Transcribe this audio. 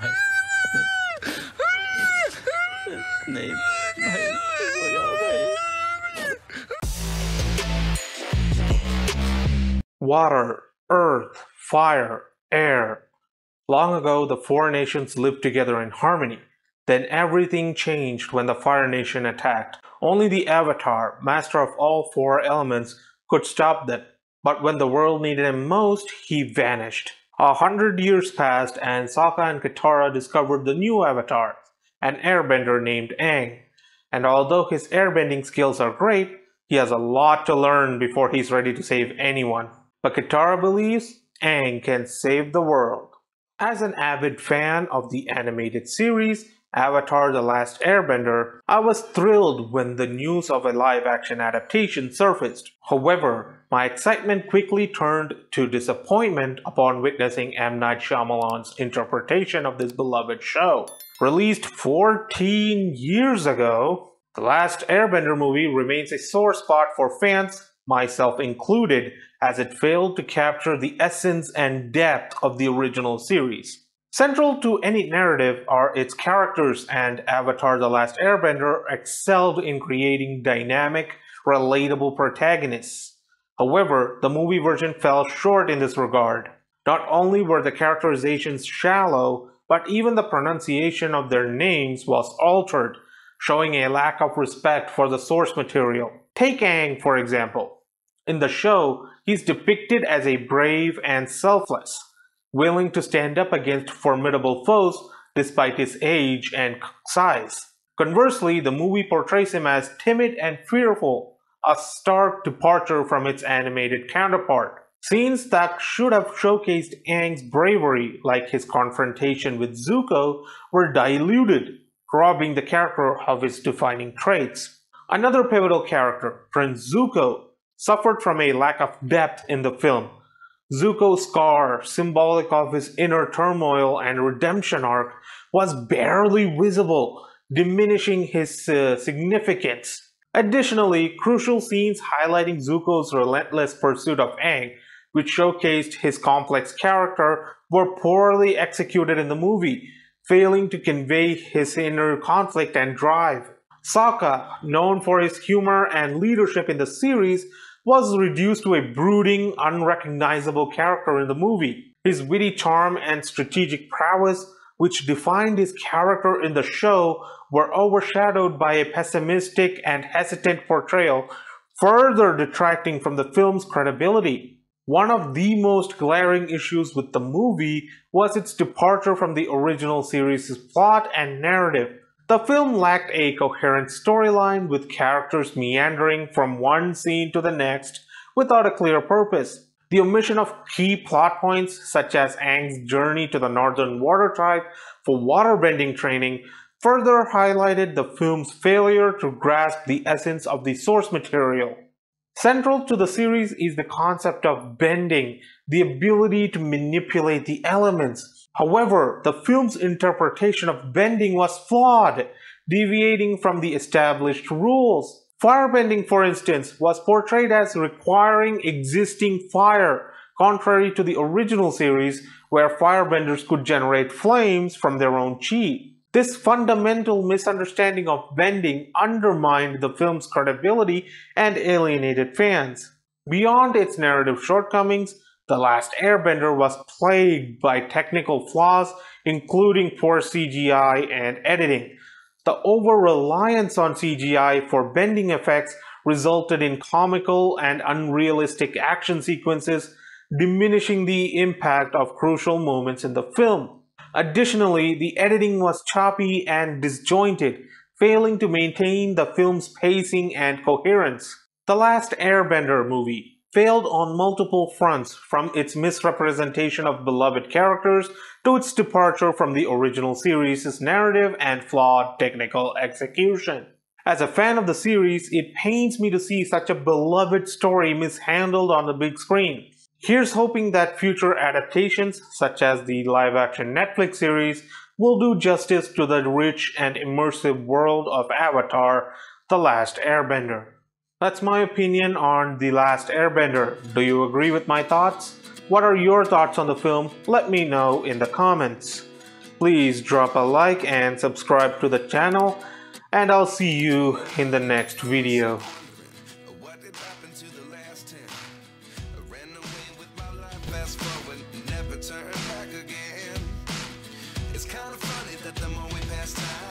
भाई नहीं भाई सो जाओ भाई। Water, earth, fire, air. Long ago, the four nations lived together in harmony. Then everything changed when the Fire Nation attacked. Only the Avatar, master of all four elements, could stop them. But when the world needed him most, he vanished. 100 years passed, and Sokka and Katara discovered the new Avatar, an airbender named Aang. And although his airbending skills are great, he has a lot to learn before he's ready to save anyone. But Katara believes Aang can save the world. As an avid fan of the animated series, Avatar The Last Airbender, I was thrilled when the news of a live action adaptation surfaced. However, my excitement quickly turned to disappointment upon witnessing M. Night Shyamalan's interpretation of this beloved show. Released 14 years ago, The Last Airbender movie remains a sore spot for fans, myself included, as it failed to capture the essence and depth of the original series. Central to any narrative are its characters, and Avatar The Last Airbender excelled in creating dynamic, relatable protagonists. However, the movie version fell short in this regard. Not only were the characterizations shallow, but even the pronunciation of their names was altered, showing a lack of respect for the source material. Take Aang, for example. In the show, he's depicted as a brave and selfless, willing to stand up against formidable foes despite his age and size. Conversely, the movie portrays him as timid and fearful, a stark departure from its animated counterpart. Scenes that should have showcased Aang's bravery, like his confrontation with Zuko, were diluted, robbing the character of his defining traits. Another pivotal character, Prince Zuko, suffered from a lack of depth in the film. Zuko's scar, symbolic of his inner turmoil and redemption arc, was barely visible, diminishing his significance. Additionally, crucial scenes highlighting Zuko's relentless pursuit of Aang, which showcased his complex character, were poorly executed in the movie, failing to convey his inner conflict and drive. Sokka, known for his humor and leadership in the series, was reduced to a brooding, unrecognizable character in the movie. His witty charm and strategic prowess, which defined his character in the show, were overshadowed by a pessimistic and hesitant portrayal, further detracting from the film's credibility. One of the most glaring issues with the movie was its departure from the original series' plot and narrative. The film lacked a coherent storyline, with characters meandering from one scene to the next without a clear purpose. The omission of key plot points, such as Aang's journey to the Northern Water Tribe for waterbending training, further highlighted the film's failure to grasp the essence of the source material. Central to the series is the concept of bending, the ability to manipulate the elements. However, the film's interpretation of bending was flawed, deviating from the established rules. Firebending, for instance, was portrayed as requiring existing fire, contrary to the original series, where firebenders could generate flames from their own chi. This fundamental misunderstanding of bending undermined the film's credibility and alienated fans. Beyond its narrative shortcomings, The Last Airbender was plagued by technical flaws, including poor CGI and editing. The over-reliance on CGI for bending effects resulted in comical and unrealistic action sequences, diminishing the impact of crucial moments in the film. Additionally, the editing was choppy and disjointed, failing to maintain the film's pacing and coherence. The Last Airbender movie failed on multiple fronts, from its misrepresentation of beloved characters to its departure from the original series' narrative and flawed technical execution. As a fan of the series, it pains me to see such a beloved story mishandled on the big screen. Here's hoping that future adaptations, such as the live-action Netflix series, will do justice to the rich and immersive world of Avatar: The Last Airbender. That's my opinion on The Last Airbender. Do you agree with my thoughts? What are your thoughts on the film? Let me know in the comments. please drop a like and subscribe to the channel, and I'll see you in the next video. What did happen to the last 10? I ran away with my life, fast forward, never turn back again. It's kind of funny that the more we pass time,